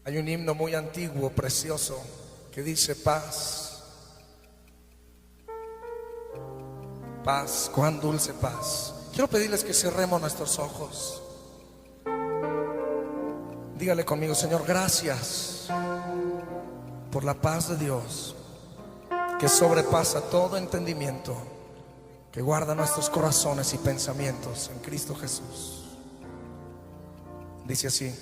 Hay un himno muy antiguo, precioso, que dice paz, paz, cuán dulce paz. Quiero pedirles que cerremos nuestros ojos. Dígale conmigo: Señor, gracias por la paz de Dios que sobrepasa todo entendimiento, que guarda nuestros corazones y pensamientos en Cristo Jesús. Dice así: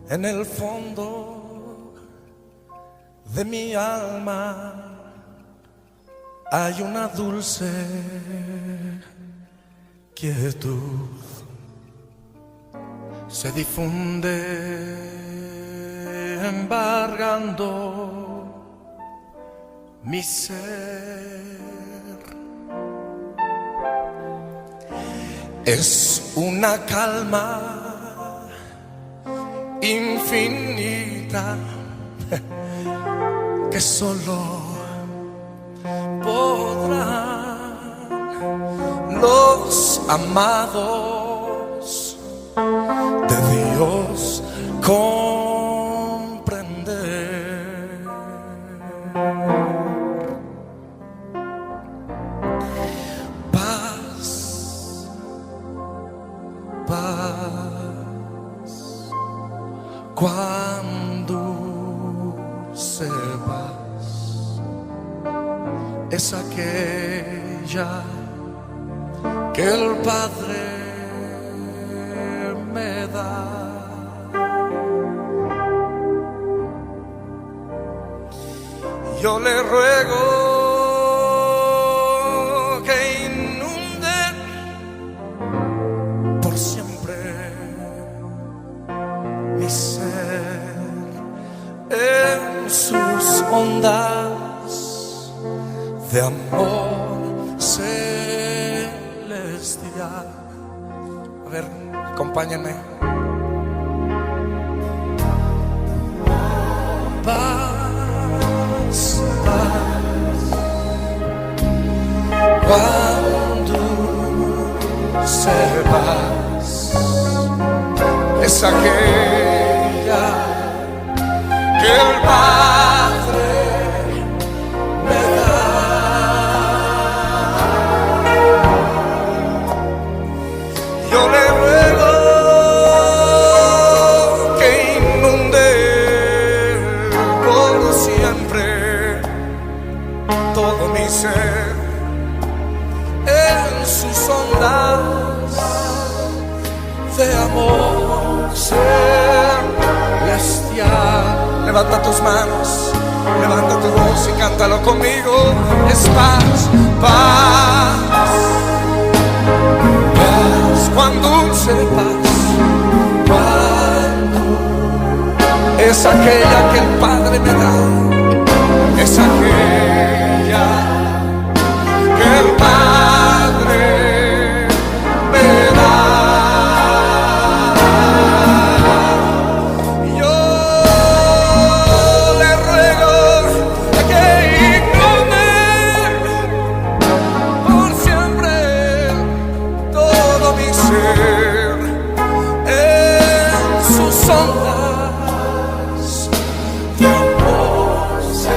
en el fondo de mi alma hay una dulce quietud, se difunde embargando mi ser. Es una calma infinita que solo podrán los amados de Dios comprender. Paz, paz, cuando se paz es aquella que el Padre me da. Yo le ruego que inunde por siempre mi ser en sus ondas de amor celestial. A ver, acompáñenme. Paz, paz, cuando se paz es aquella que el Padre me da. Yo le ruego que inunde por siempre todo mi ser en sus ondas de amor celestial. Levanta tus manos, levanta tu voz y cántalo conmigo. Es paz, paz, paz, cuán dulce paz, cuando es aquella que el Padre me da, es aquella que el Padre me da. Yo le ruego que inunde por siempre todo mi ser en sus ondas de amor celestial.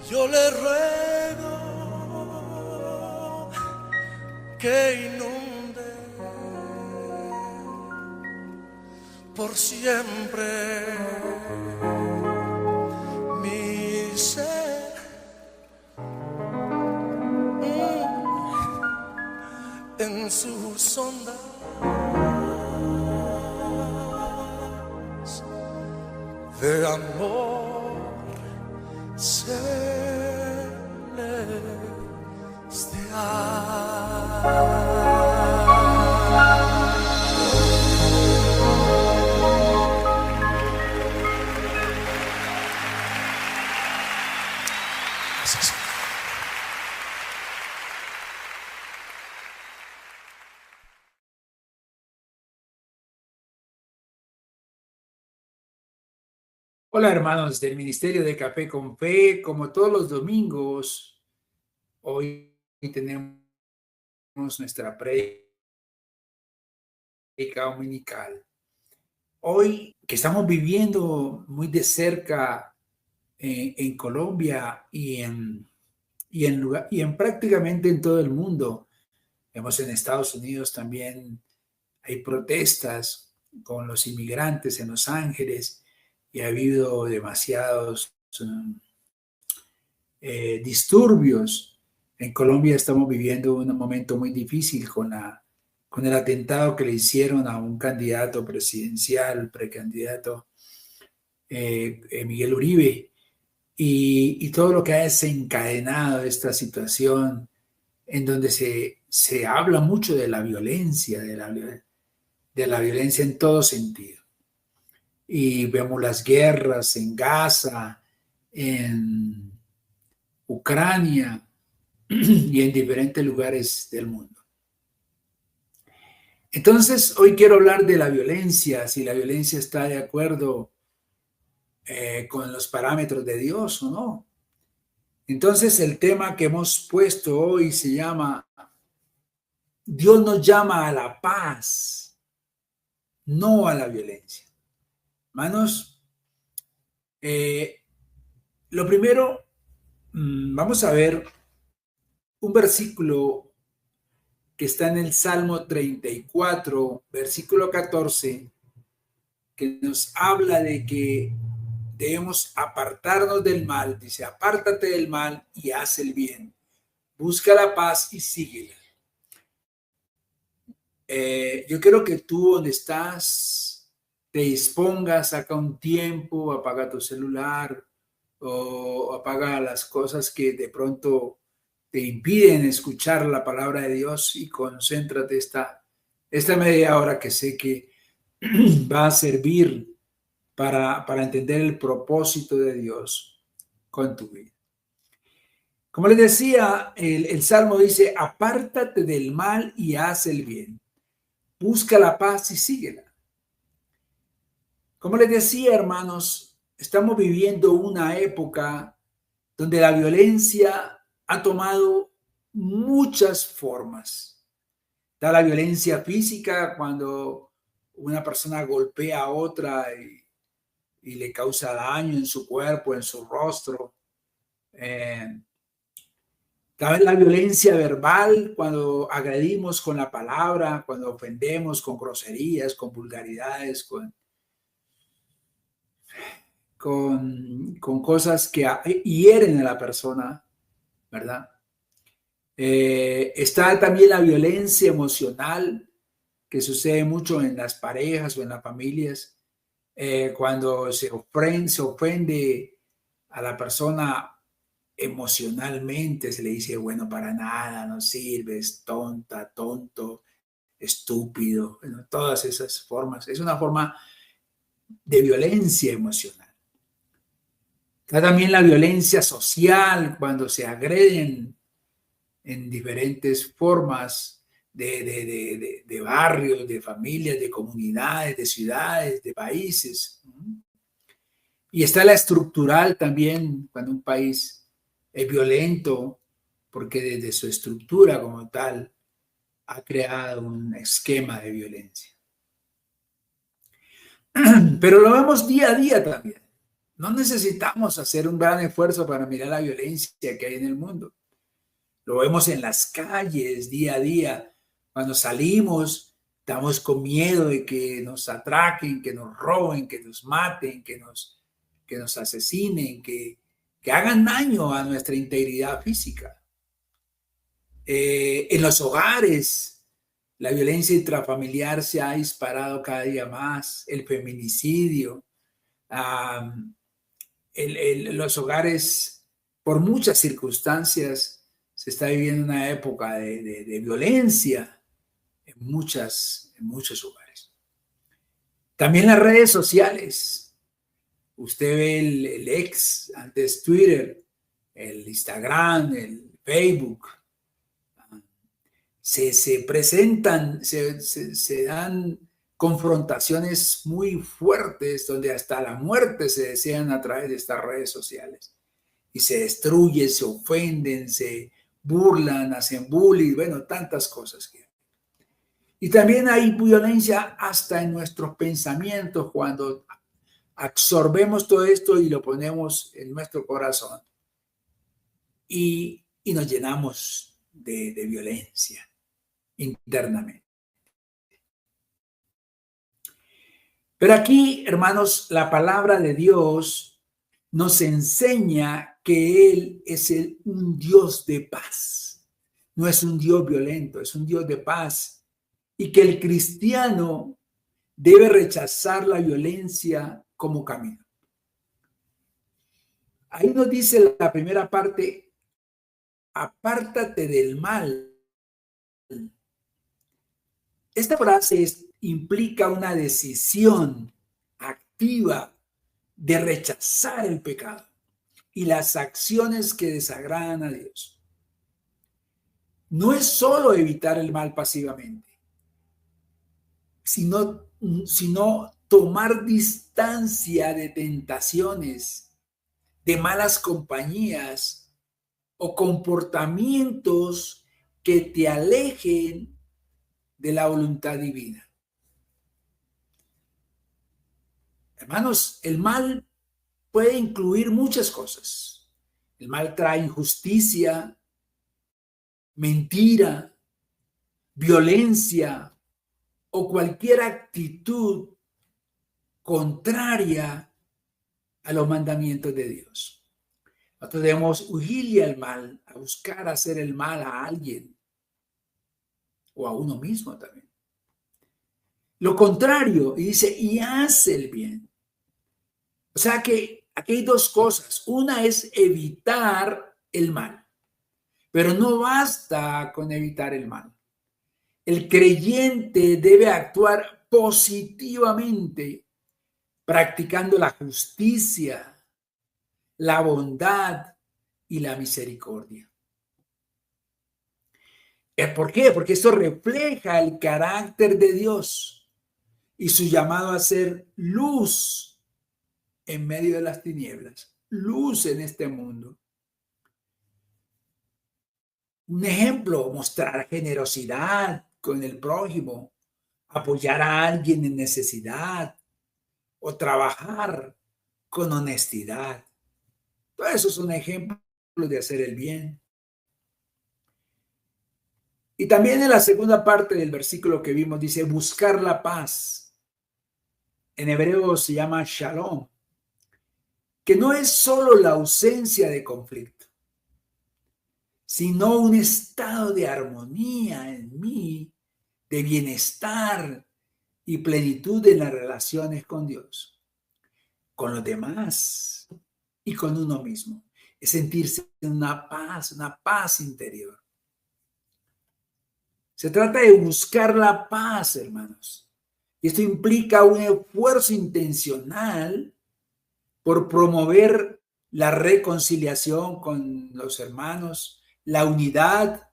Yo le ruego que inunde por siempre mi ser en sus ondas de amor celestial. Hola hermanos del Ministerio de Café con Fe, como todos los domingos, Hoy tenemos nuestra prédica dominical. Hoy que estamos viviendo muy de cerca en Colombia y en prácticamente en todo el mundo. Vemos en Estados Unidos también hay protestas con los inmigrantes en Los Ángeles y ha habido demasiados disturbios. En Colombia estamos viviendo un momento muy difícil con el atentado que le hicieron a un candidato presidencial, precandidato Miguel Uribe, y todo lo que ha desencadenado esta situación en donde se habla mucho de la violencia, de la violencia en todo sentido. Y vemos las guerras en Gaza, en Ucrania y en diferentes lugares del mundo. Entonces, hoy quiero hablar de la violencia, si la violencia está de acuerdo con los parámetros de Dios o no. Entonces, el tema que hemos puesto hoy se llama Dios nos llama a la paz, no a la violencia. Hermanos, lo primero, vamos a ver un versículo que está en el Salmo 34, versículo 14, que nos habla de que debemos apartarnos del mal. Dice, apártate del mal y haz el bien. Busca la paz y síguela. Yo quiero que tú donde estás te dispongas, saca un tiempo, apaga tu celular o apaga las cosas que de pronto te impiden escuchar la palabra de Dios y concéntrate esta media hora que sé que va a servir para entender el propósito de Dios con tu vida. Como les decía, el Salmo dice, apártate del mal y haz el bien. Busca la paz y síguela. Como les decía, hermanos, estamos viviendo una época donde la violencia ha tomado muchas formas. Está la violencia física cuando una persona golpea a otra y le causa daño en su cuerpo, en su rostro. Está la violencia verbal cuando agredimos con la palabra, cuando ofendemos con groserías, con vulgaridades, con cosas que hieren a la persona, ¿verdad? Está también la violencia emocional que sucede mucho en las parejas o en las familias, cuando se ofende a la persona emocionalmente, se le dice, bueno, para nada, no sirves, tonta, tonto, estúpido, bueno, todas esas formas. Es una forma de violencia emocional. Está también la violencia social, cuando se agreden en diferentes formas de barrios, de familias, de comunidades, de ciudades, de países. Y está la estructural también, cuando un país es violento, porque desde su estructura como tal ha creado un esquema de violencia. Pero lo vemos día a día también. No necesitamos hacer un gran esfuerzo para mirar la violencia que hay en el mundo. Lo vemos en las calles día a día. Cuando salimos, estamos con miedo de que nos atraquen, que nos roben, que nos maten, que nos asesinen, que hagan daño a nuestra integridad física. En los hogares, la violencia intrafamiliar se ha disparado cada día más, el feminicidio, los hogares, por muchas circunstancias, se está viviendo una época de violencia en muchos hogares. También las redes sociales. Usted ve el ex, antes Twitter, el Instagram, el Facebook. Se presentan, se dan confrontaciones muy fuertes donde hasta la muerte se desean a través de estas redes sociales. Y se destruyen, se ofenden, se burlan, hacen bullying, bueno, tantas cosas que hay. Y también hay violencia hasta en nuestros pensamientos cuando absorbemos todo esto y lo ponemos en nuestro corazón y nos llenamos de violencia internamente. Pero aquí, hermanos, la palabra de Dios nos enseña que Él es un Dios de paz. No es un Dios violento, es un Dios de paz. Y que el cristiano debe rechazar la violencia como camino. Ahí nos dice la primera parte, apártate del mal. Esta frase implica una decisión activa de rechazar el pecado y las acciones que desagradan a Dios. No es solo evitar el mal pasivamente, sino tomar distancia de tentaciones, de malas compañías o comportamientos que te alejen de la voluntad divina. Hermanos, el mal puede incluir muchas cosas. El mal trae injusticia, mentira, violencia o cualquier actitud contraria a los mandamientos de Dios. Nosotros debemos huirle al mal, a buscar hacer el mal a alguien o a uno mismo también. Lo contrario, y dice, y hace el bien. O sea que aquí hay dos cosas. Una es evitar el mal, pero no basta con evitar el mal. El creyente debe actuar positivamente, practicando la justicia, la bondad y la misericordia. ¿Por qué? Porque esto refleja el carácter de Dios y su llamado a ser luz en medio de las tinieblas, luz en este mundo. Un ejemplo, mostrar generosidad con el prójimo, apoyar a alguien en necesidad o trabajar con honestidad. Todo eso es un ejemplo de hacer el bien. Y también en la segunda parte del versículo que vimos dice buscar la paz. En hebreo se llama shalom, que no es solo la ausencia de conflicto, sino un estado de armonía en mí, de bienestar y plenitud en las relaciones con Dios, con los demás y con uno mismo. Es sentirse en una paz interior. Se trata de buscar la paz, hermanos. Y esto implica un esfuerzo intencional por promover la reconciliación con los hermanos, la unidad,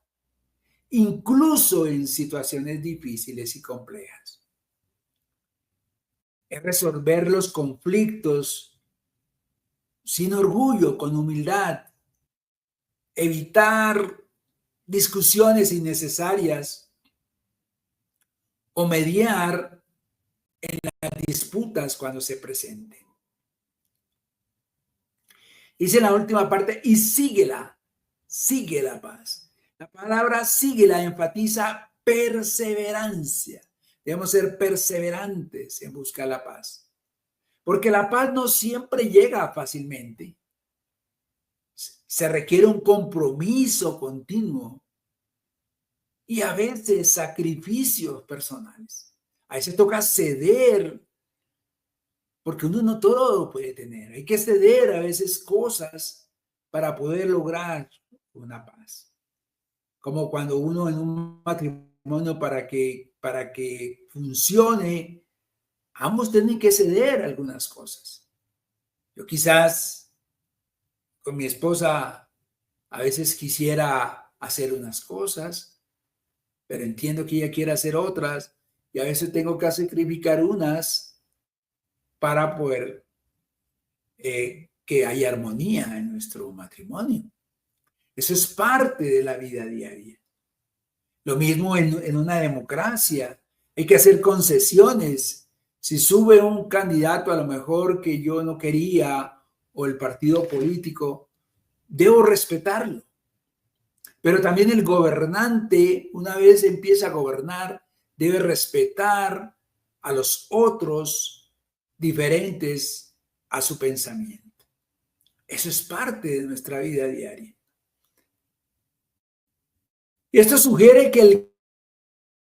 incluso en situaciones difíciles y complejas. Es resolver los conflictos sin orgullo, con humildad, evitar discusiones innecesarias o mediar en las disputas cuando se presenten. Dice la última parte, y síguela, sigue la paz. La palabra síguela enfatiza perseverancia. Debemos ser perseverantes en buscar la paz. Porque la paz no siempre llega fácilmente. Se requiere un compromiso continuo y a veces sacrificios personales. A veces toca ceder, porque uno no todo lo puede tener. Hay que ceder a veces cosas para poder lograr una paz. Como cuando uno en un matrimonio para que funcione, ambos tienen que ceder algunas cosas. Yo quizás con mi esposa a veces quisiera hacer unas cosas, pero entiendo que ella quiere hacer otras y a veces tengo que sacrificar unas para poder que haya armonía en nuestro matrimonio. Eso es parte de la vida diaria. Lo mismo en una democracia. Hay que hacer concesiones. Si sube un candidato a lo mejor que yo no quería o el partido político, debo respetarlo. Pero también el gobernante, una vez empieza a gobernar, debe respetar a los otros diferentes a su pensamiento. Eso es parte de nuestra vida diaria. Y esto sugiere que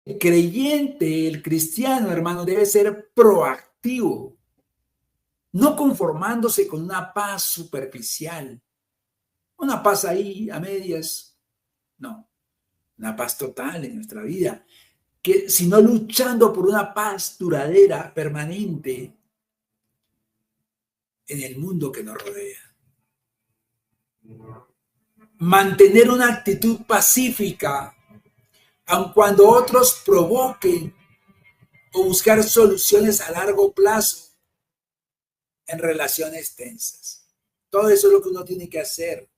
el creyente, el cristiano, hermano, debe ser proactivo, no conformándose con una paz superficial, una paz ahí a medias, no, una paz total en nuestra vida, sino luchando por una paz duradera, permanente en el mundo que nos rodea. Mantener una actitud pacífica, aun cuando otros provoquen, o buscar soluciones a largo plazo en relaciones tensas. Todo eso es lo que uno tiene que hacer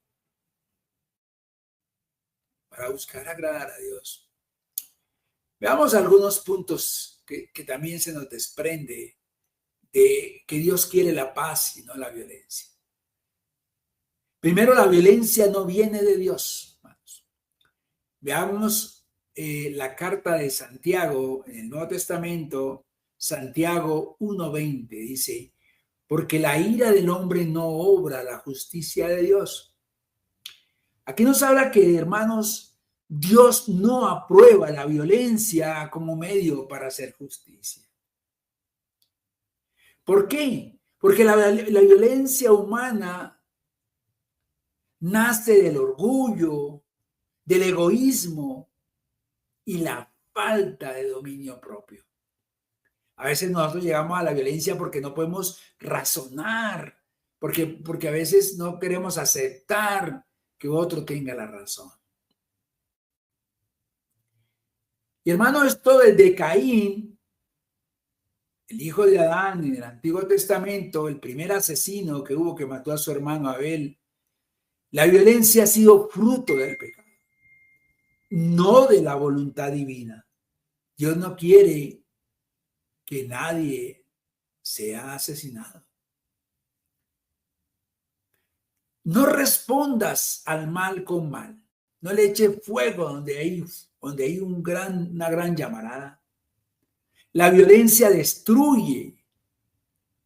para buscar agradar a Dios. Veamos algunos puntos que también se nos desprende de que Dios quiere la paz y no la violencia. Primero, la violencia no viene de Dios, hermanos. Veamos la carta de Santiago en el Nuevo Testamento, Santiago 1:20, dice: porque la ira del hombre no obra la justicia de Dios. Aquí nos habla que, hermanos, Dios no aprueba la violencia como medio para hacer justicia. ¿Por qué? Porque la violencia humana nace del orgullo, del egoísmo y la falta de dominio propio. A veces nosotros llegamos a la violencia porque no podemos razonar, porque a veces no queremos aceptar que otro tenga la razón. Y hermano, esto desde Caín, el hijo de Adán en el Antiguo Testamento, el primer asesino que hubo que mató a su hermano Abel, la violencia ha sido fruto del pecado, no de la voluntad divina. Dios no quiere que nadie sea asesinado. No respondas al mal con mal. No le eches fuego donde hay una gran llamarada. La violencia destruye,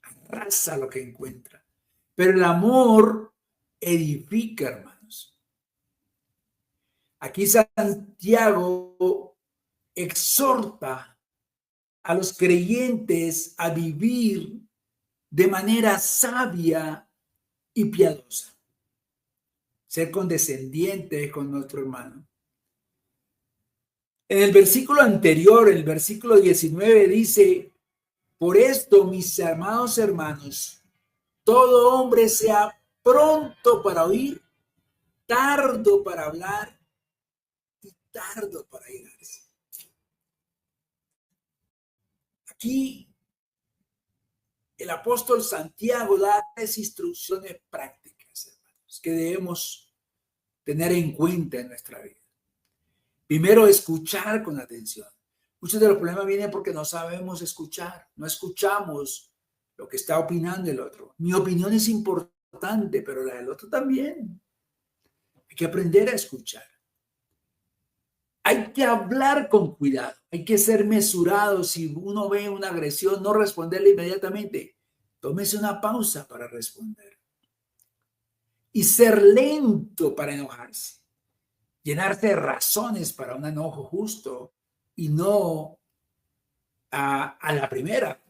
arrasa lo que encuentra. Pero el amor edifica, hermanos. Aquí Santiago exhorta a los creyentes a vivir de manera sabia y piadosa. Ser condescendientes con nuestro hermano. En el versículo anterior, el versículo 19 dice: por esto, mis amados hermanos, todo hombre sea pronto para oír, tardo para hablar y tardo para irarse. Aquí el apóstol Santiago da 3 instrucciones prácticas, hermanos, que debemos tener en cuenta en nuestra vida. Primero, escuchar con atención. Muchos de los problemas vienen porque no sabemos escuchar, no escuchamos lo que está opinando el otro. Mi opinión es importante, pero la del otro también. Hay que aprender a escuchar. Hay que hablar con cuidado, hay que ser mesurado. Si uno ve una agresión, no responderle inmediatamente. Tómese una pausa para responder. Y ser lento para enojarse. Llenarse de razones para un enojo justo y no a la primera.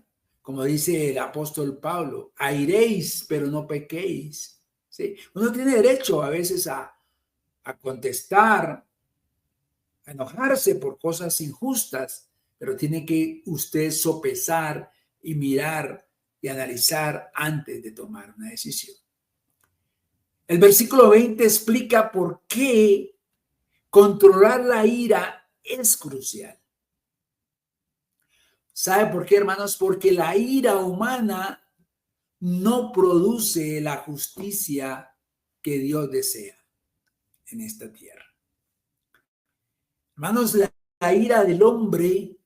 Como dice el apóstol Pablo, airéis, pero no pequéis. ¿Sí? Uno tiene derecho a veces a contestar, a enojarse por cosas injustas, pero tiene que usted sopesar y mirar y analizar antes de tomar una decisión. El versículo 20 explica por qué controlar la ira es crucial. ¿Sabe por qué, hermanos? Porque la ira humana no produce la justicia que Dios desea. en esta tierra. Hermanos, la ira del hombre,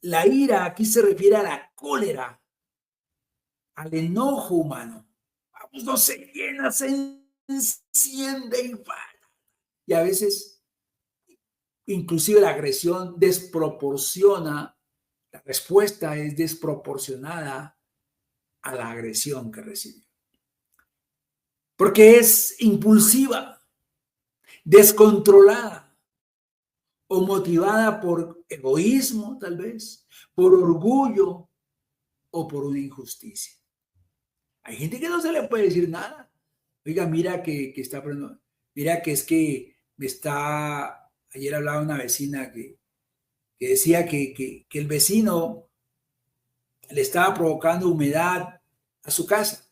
la ira aquí se refiere a la cólera, al enojo humano. Vamos, no se llena, se enciende y a veces inclusive la agresión desproporciona, la respuesta es desproporcionada a la agresión que recibió. Porque es impulsiva, descontrolada o motivada por egoísmo, tal vez, por orgullo o por una injusticia. Hay gente que no se le puede decir nada. Oiga, mira que está, mira que es que me está, ayer hablaba una vecina que decía que el vecino le estaba provocando humedad a su casa.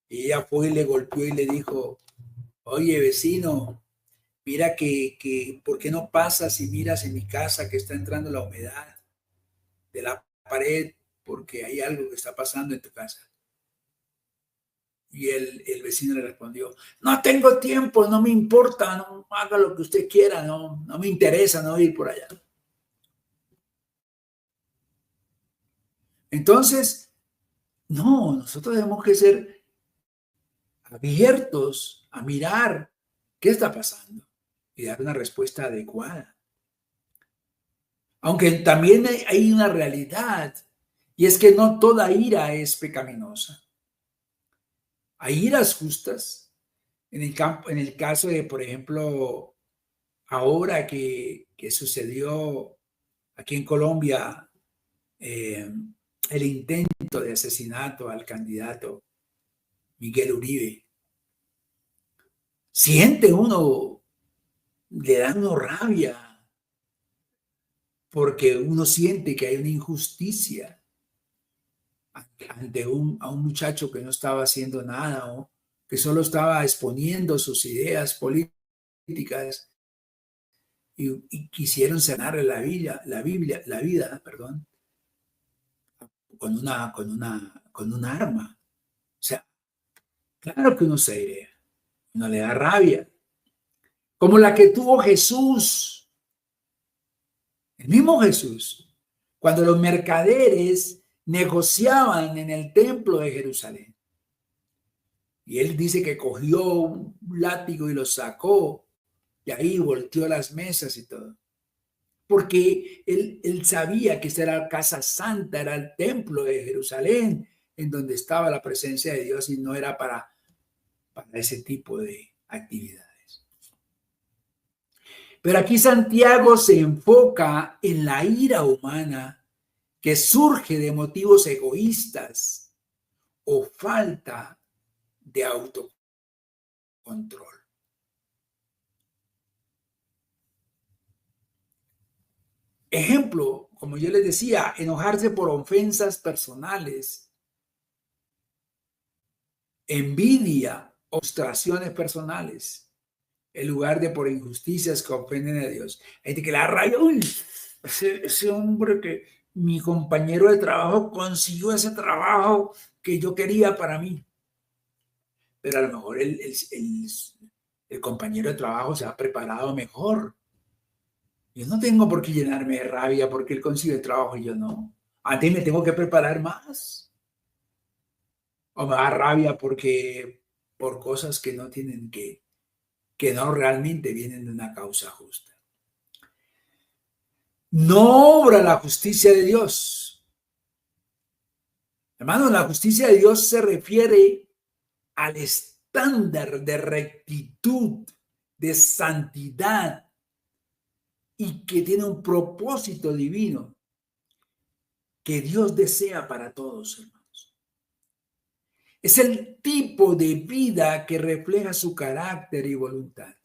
Y ella fue y le golpeó y le dijo, oye, vecino, mira que ¿por qué no pasas y miras en mi casa que está entrando la humedad de la pared porque hay algo que está pasando en tu casa? Y el vecino le respondió, no tengo tiempo, no me importa, no haga lo que usted quiera, no me interesa no ir por allá. Entonces, no, nosotros tenemos que ser abiertos a mirar qué está pasando y dar una respuesta adecuada. Aunque también hay una realidad, y es que no toda ira es pecaminosa. Hay iras justas. En el caso de, por ejemplo, ahora que sucedió aquí en Colombia, el intento de asesinato al candidato Miguel Uribe. Siente uno, le da uno rabia, porque uno siente que hay una injusticia ante a un muchacho que no estaba haciendo nada o que solo estaba exponiendo sus ideas políticas y quisieron sanarle la vida, perdón, con un arma. O sea, claro que uno se iría, uno le da rabia, como la que tuvo Jesús, el mismo Jesús, cuando los mercaderes negociaban en el templo de Jerusalén. Y él dice que cogió un látigo y lo sacó, y ahí volteó las mesas y todo. Porque él sabía que esta era la casa santa, era el templo de Jerusalén, en donde estaba la presencia de Dios y no era para ese tipo de actividades. Pero aquí Santiago se enfoca en la ira humana que surge de motivos egoístas o falta de autocontrol. Ejemplo, como yo les decía, enojarse por ofensas personales, envidia, frustraciones personales, en lugar de por injusticias que ofenden a Dios. Hay gente que la raya, uy, ese hombre que mi compañero de trabajo consiguió ese trabajo que yo quería para mí. Pero a lo mejor el compañero de trabajo se ha preparado mejor. Yo no tengo por qué llenarme de rabia porque él consigue el trabajo y yo no. Antes me tengo que preparar más. O me da rabia porque por cosas que no tienen que no realmente vienen de una causa justa. No obra la justicia de Dios. Hermano, la justicia de Dios se refiere al estándar de rectitud, de santidad, y que tiene un propósito divino que Dios desea para todos, hermanos. Es el tipo de vida que refleja su carácter y voluntad.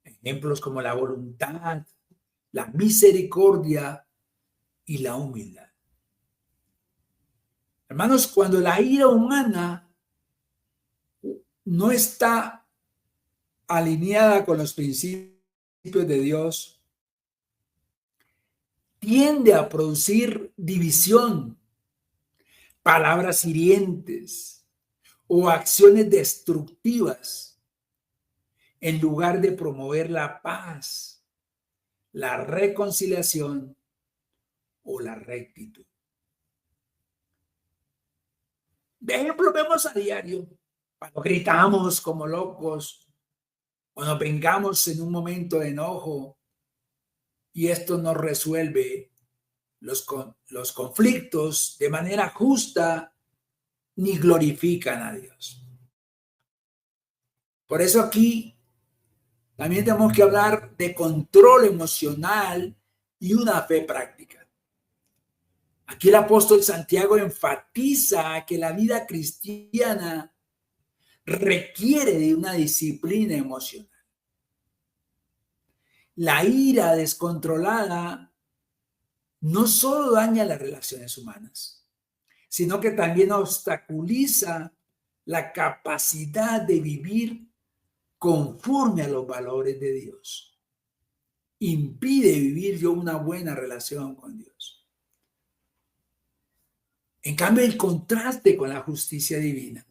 Ejemplos como la voluntad, la misericordia y la humildad. Hermanos, cuando la ira humana no está alineada con los principios de Dios, tiende a producir división, palabras hirientes o acciones destructivas en lugar de promover la paz, la reconciliación o la rectitud. De ejemplo, vemos a diario cuando gritamos como locos, cuando vengamos en un momento de enojo y esto no resuelve los conflictos de manera justa ni glorifican a Dios. Por eso aquí también tenemos que hablar de control emocional y una fe práctica. Aquí el apóstol Santiago enfatiza que la vida cristiana requiere de una disciplina emocional. La ira descontrolada no solo daña las relaciones humanas, sino que también obstaculiza la capacidad de vivir conforme a los valores de Dios. Impide vivir yo una buena relación con Dios. En cambio, el contraste con la justicia divina.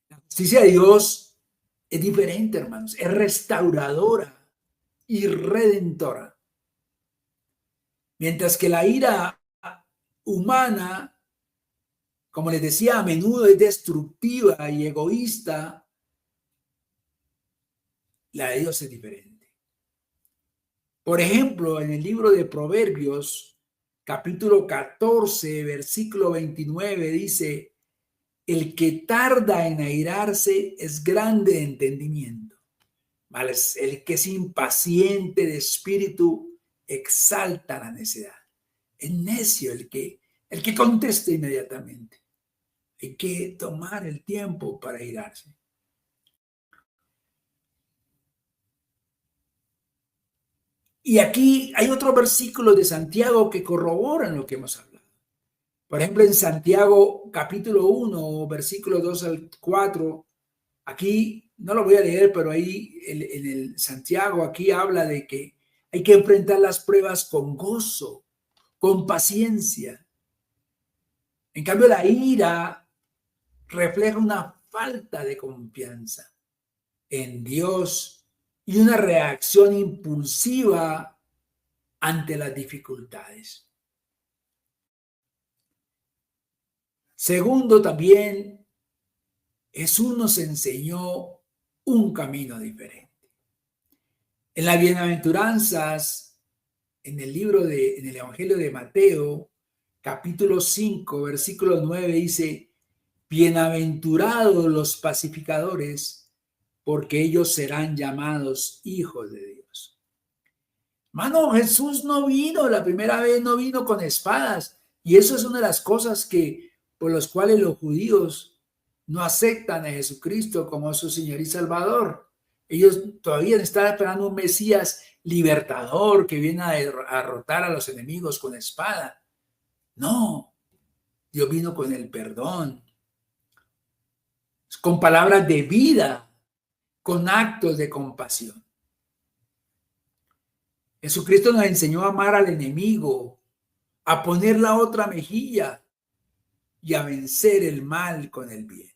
La justicia de Dios es diferente, hermanos. Es restauradora y redentora. Mientras que la ira humana, como les decía, a menudo es destructiva y egoísta, la de Dios es diferente. Por ejemplo, en el libro de Proverbios, capítulo 14, versículo 29, dice: el que tarda en airarse es grande de entendimiento, mas el que es impaciente de espíritu exalta la necedad. Es necio el que contesta inmediatamente. Hay que tomar el tiempo para airarse. Y aquí hay otros versículos de Santiago que corroboran lo que hemos hablado. Por ejemplo, en Santiago capítulo 1, versículos 2 al 4, aquí no lo voy a leer, pero ahí en el Santiago aquí habla de que hay que enfrentar las pruebas con gozo, con paciencia. En cambio, la ira refleja una falta de confianza en Dios y una reacción impulsiva ante las dificultades. Segundo, también Jesús nos enseñó un camino diferente. En las bienaventuranzas, en el Evangelio de Mateo, capítulo 5, versículo 9, dice: bienaventurados los pacificadores, porque ellos serán llamados hijos de Dios. Hermano, Jesús no vino, la primera vez no vino con espadas. Y eso es una de las cosas por las cuales los judíos no aceptan a Jesucristo como su Señor y Salvador. Ellos todavía están esperando un Mesías libertador que viene a derrotar a los enemigos con espada. No, Dios vino con el perdón, con palabras de vida, con actos de compasión. Jesucristo nos enseñó a amar al enemigo, a poner la otra mejilla y a vencer el mal con el bien.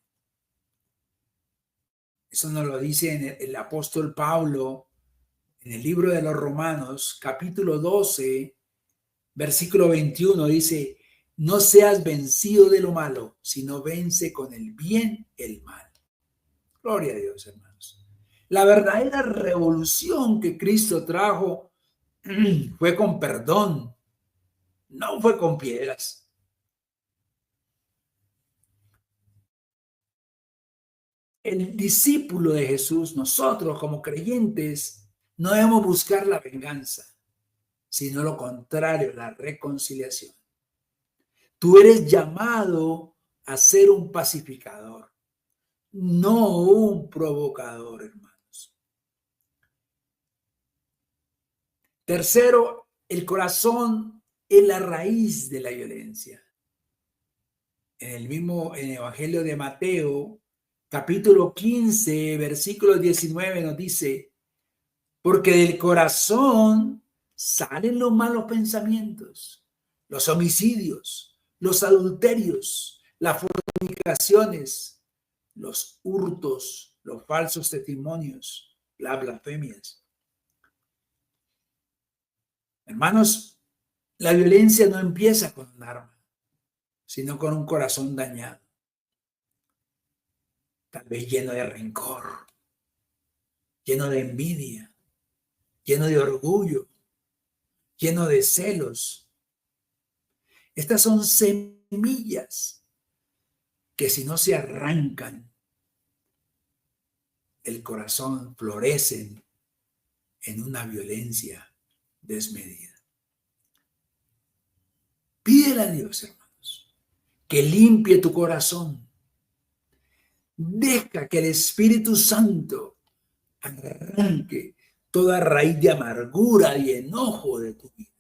Eso nos lo dice el apóstol Pablo en el libro de los Romanos, capítulo 12, versículo 21, dice: no seas vencido de lo malo, sino vence con el bien el mal. Gloria a Dios, hermanos. La verdadera revolución que Cristo trajo fue con perdón, no fue con piedras. El discípulo de Jesús, nosotros como creyentes, no debemos buscar la venganza, sino lo contrario, la reconciliación. Tú eres llamado a ser un pacificador, no un provocador, hermanos. Tercero, el corazón es la raíz de la violencia. En el Evangelio de Mateo, capítulo 15, versículo 19 nos dice: porque del corazón salen los malos pensamientos, los homicidios, los adulterios, las fornicaciones, los hurtos, los falsos testimonios, las blasfemias. Hermanos, la violencia no empieza con un arma, sino con un corazón dañado, tal vez lleno de rencor, lleno de envidia, lleno de orgullo, lleno de celos. Estas son semillas que si no se arrancan, el corazón florecen en una violencia desmedida. Pídele a Dios, hermanos, que limpie tu corazón. Deja que el Espíritu Santo arranque toda raíz de amargura y enojo de tu vida.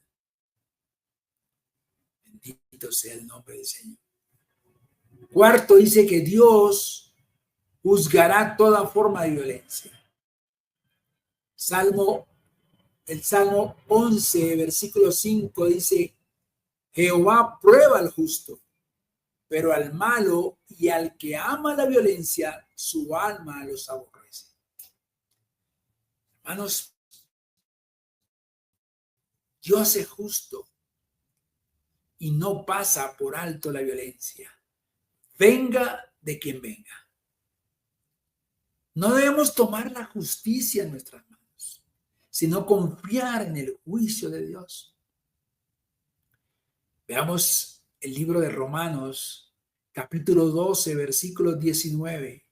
Bendito sea el nombre del Señor. Cuarto, dice que Dios juzgará toda forma de violencia. El Salmo 11, versículo 5 dice: Jehová prueba al justo, pero al malo y al que ama la violencia, su alma los aborrece. Hermanos, Dios es justo y no pasa por alto la violencia, venga de quien venga. No debemos tomar la justicia en nuestras manos, sino confiar en el juicio de Dios. Veamos el libro de Romanos, capítulo 12, versículo 19.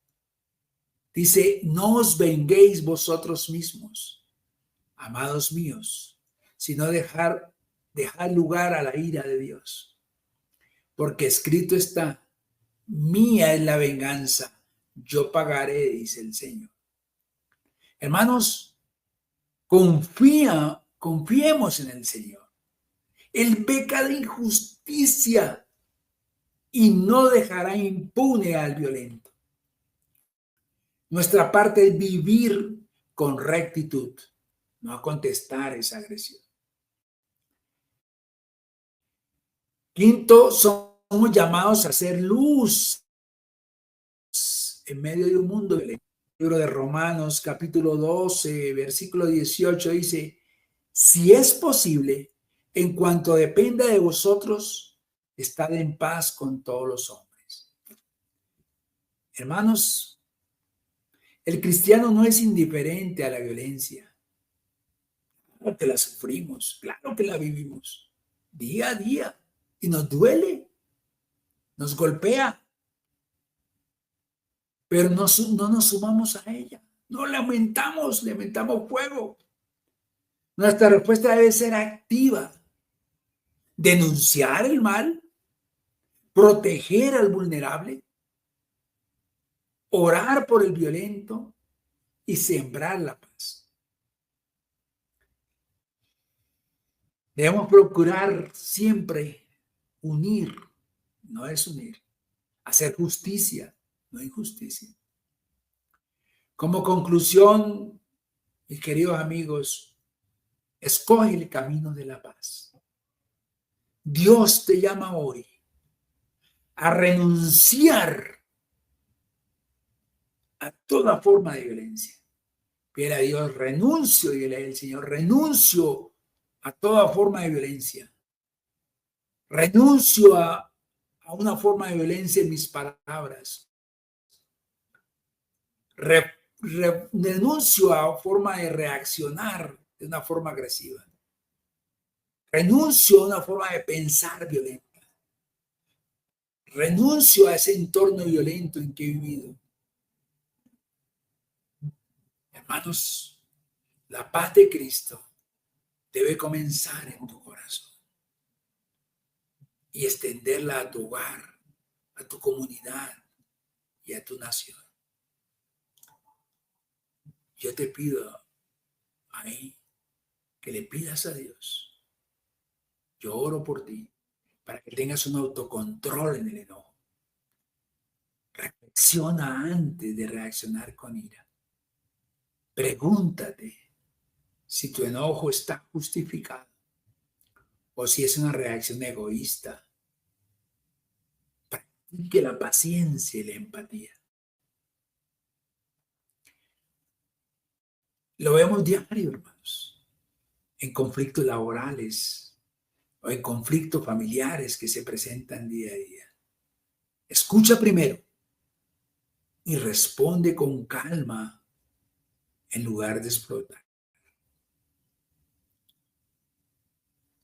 Dice: no os venguéis vosotros mismos, amados míos, sino dejar lugar a la ira de Dios. Porque escrito está: mía es la venganza, yo pagaré, dice el Señor. Hermanos, confiemos en el Señor. Él ve cada injusticia y no dejará impune al violento. Nuestra parte es vivir con rectitud, no contestar esa agresión. Quinto, somos llamados a hacer luz en medio de un mundo violento. El libro de Romanos, capítulo 12, versículo 18 dice: si es posible, en cuanto dependa de vosotros, estad en paz con todos los hombres. Hermanos, el cristiano no es indiferente a la violencia. Claro que la sufrimos, claro que la vivimos día a día y nos duele, nos golpea, pero no nos sumamos a ella, no lamentamos fuego. Nuestra respuesta debe ser activa: denunciar el mal, proteger al vulnerable, orar por el violento y sembrar la paz. Debemos procurar siempre unir, no desunir, hacer justicia, no injusticia. Como conclusión, mis queridos amigos, escoge el camino de la paz. Dios te llama hoy a renunciar a toda forma de violencia. Pide a Dios: renuncio, dile al Señor, renuncio a toda forma de violencia. Renuncio a una forma de violencia en mis palabras. Renuncio a forma de reaccionar de una forma agresiva. Renuncio a una forma de pensar violenta. Renuncio a ese entorno violento en que he vivido. Hermanos, la paz de Cristo debe comenzar en tu corazón y extenderla a tu hogar, a tu comunidad y a tu nación. Yo te pido ahí que le pidas a Dios. Yo oro por ti para que tengas un autocontrol en el enojo. Reflexiona antes de reaccionar con ira. Pregúntate si tu enojo está justificado o si es una reacción egoísta. Practique la paciencia y la empatía. Lo vemos diario, hermanos, en conflictos laborales o en conflictos familiares que se presentan día a día. Escucha primero y responde con calma en lugar de explotar.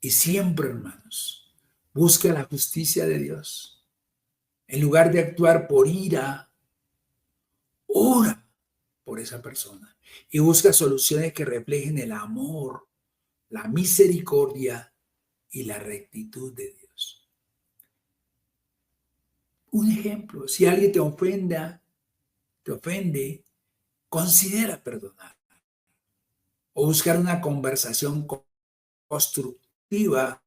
Y siempre, hermanos, busca la justicia de Dios. En lugar de actuar por ira, ora por esa persona y busca soluciones que reflejen el amor, la misericordia y la rectitud de Dios. Un ejemplo, si alguien te ofende, considera perdonar o buscar una conversación constructiva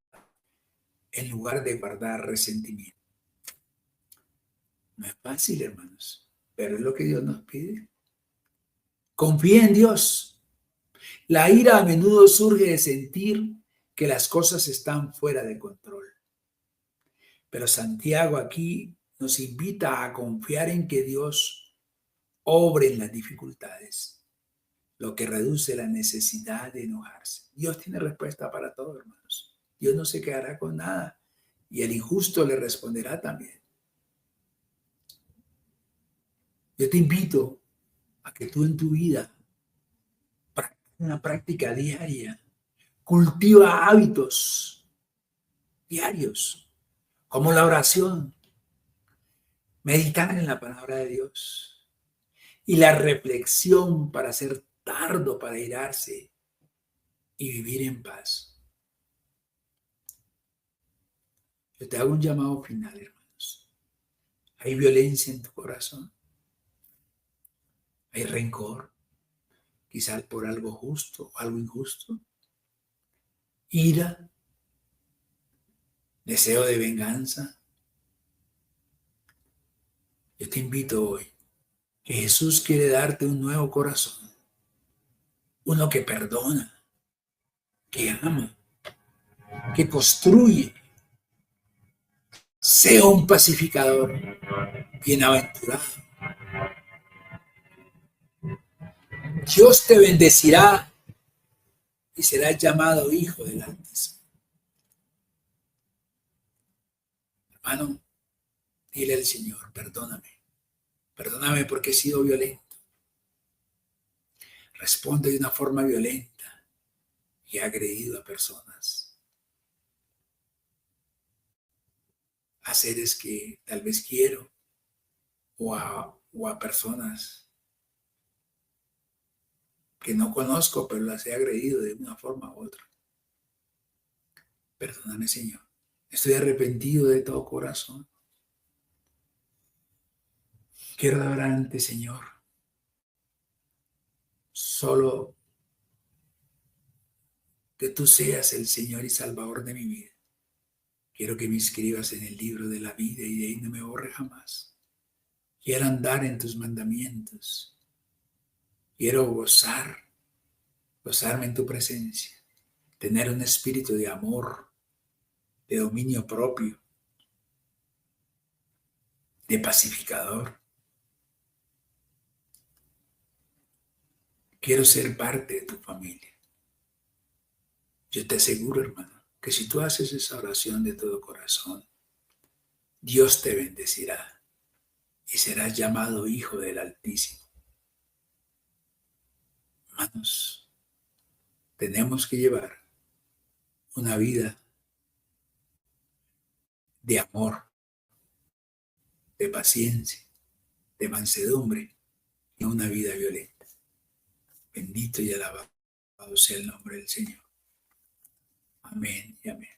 en lugar de guardar resentimiento. No es fácil, hermanos, pero es lo que Dios nos pide. Confía en Dios. La ira a menudo surge de sentir que las cosas están fuera de control. Pero Santiago aquí nos invita a confiar en que Dios obre en las dificultades, lo que reduce la necesidad de enojarse. Dios tiene respuesta para todo, hermanos. Dios no se quedará con nada y el injusto le responderá también. Yo te invito a que tú en tu vida practiques una práctica diaria, cultiva hábitos diarios, como la oración, meditar en la palabra de Dios y la reflexión para ser tardo para irarse y vivir en paz. Yo te hago un llamado final, hermanos. ¿Hay violencia en tu corazón? ¿Hay rencor? Quizás por algo justo o algo injusto. ¿Ira? ¿Deseo de venganza? Yo te invito hoy que Jesús quiere darte un nuevo corazón. Uno que perdona, que ama, que construye. Sea un pacificador, bienaventurado. Dios te bendecirá y serás llamado hijo del Altísimo. Hermano, dile al Señor, perdóname. Perdóname porque he sido violento. Responde de una forma violenta y he agredido a personas. A seres que tal vez quiero o a personas que no conozco, pero las he agredido de una forma u otra. Perdóname, Señor. Estoy arrepentido de todo corazón. Quiero adorarte, Señor. Solo que tú seas el Señor y Salvador de mi vida. Quiero que me inscribas en el libro de la vida y de ahí no me borre jamás. Quiero andar en tus mandamientos. Quiero gozarme en tu presencia. Tener un espíritu de amor, de dominio propio, de pacificador. Quiero ser parte de tu familia. Yo te aseguro, hermano, que si tú haces esa oración de todo corazón, Dios te bendecirá y serás llamado hijo del Altísimo. Hermanos, tenemos que llevar una vida de amor, de paciencia, de mansedumbre y una vida violenta. Bendito y alabado sea el nombre del Señor. Amén y amén.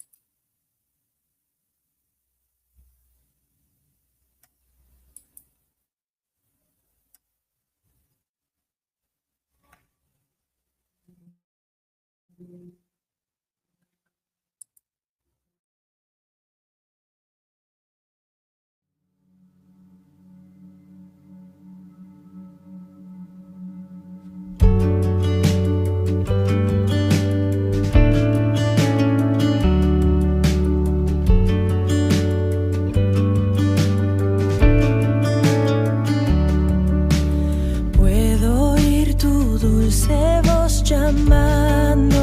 llamándome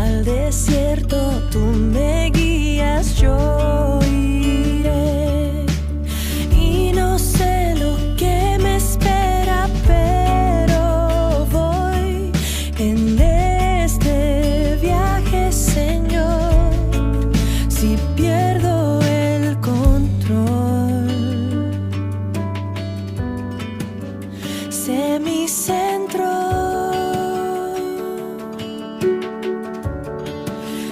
al desierto, tú me guías, yo iré. Y no sé lo que me espera, pero voy en este viaje, Señor. Si pierdo el control, sé mi centro.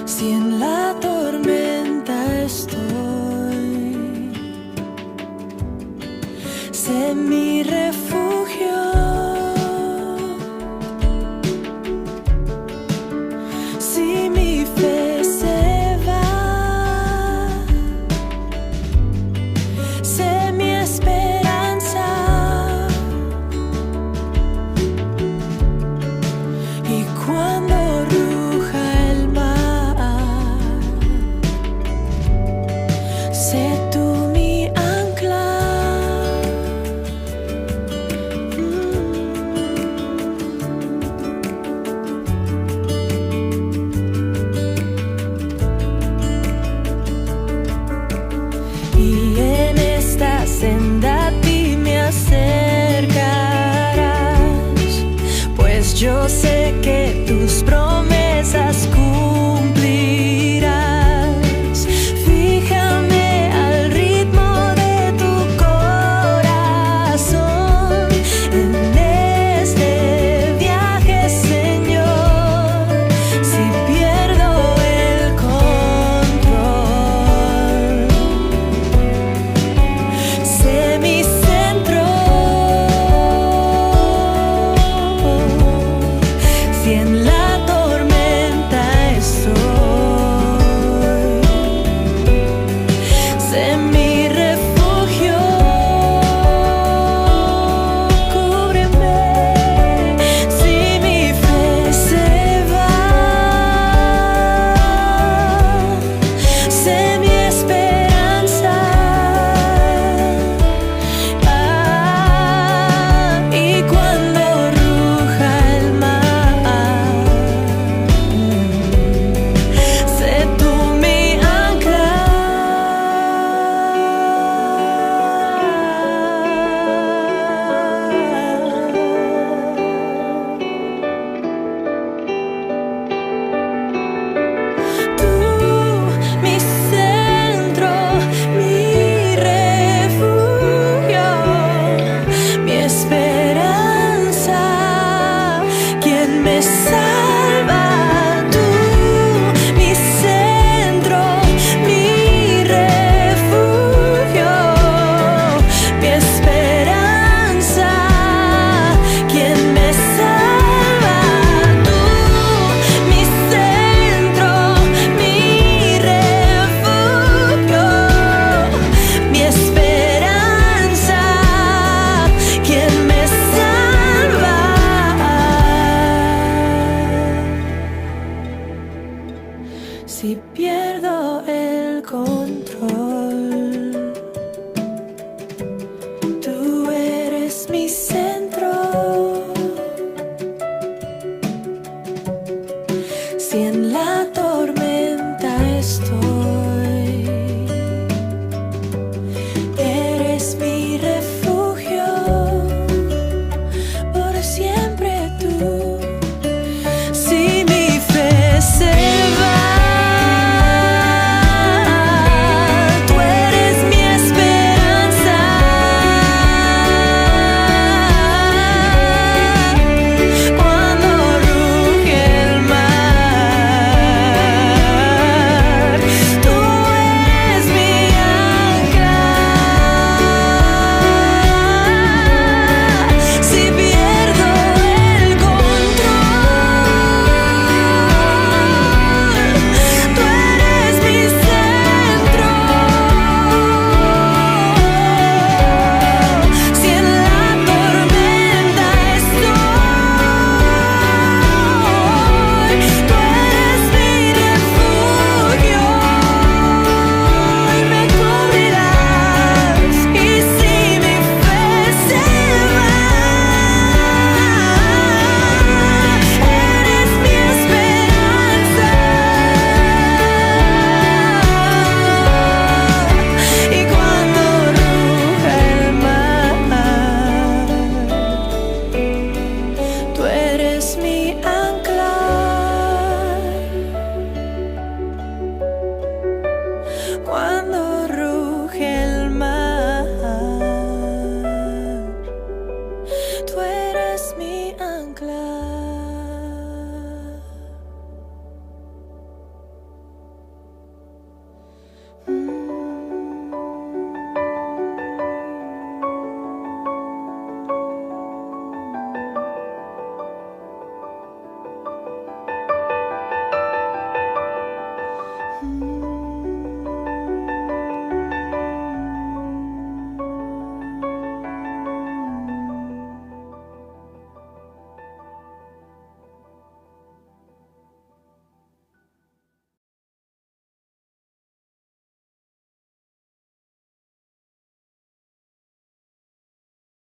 Si en la tormenta estoy, sé mi refugio. Si mi fe se va, sé mi esperanza. Y cuando ruja el mar, sé tú mi ancla. Y en esta senda a ti me acercarás, pues yo sé que tus promesas cumplirás. Fíjame al ritmo de tu corazón en este viaje, Señor. Si pierdo el control, sé mi centro. Si en la tormenta ancla.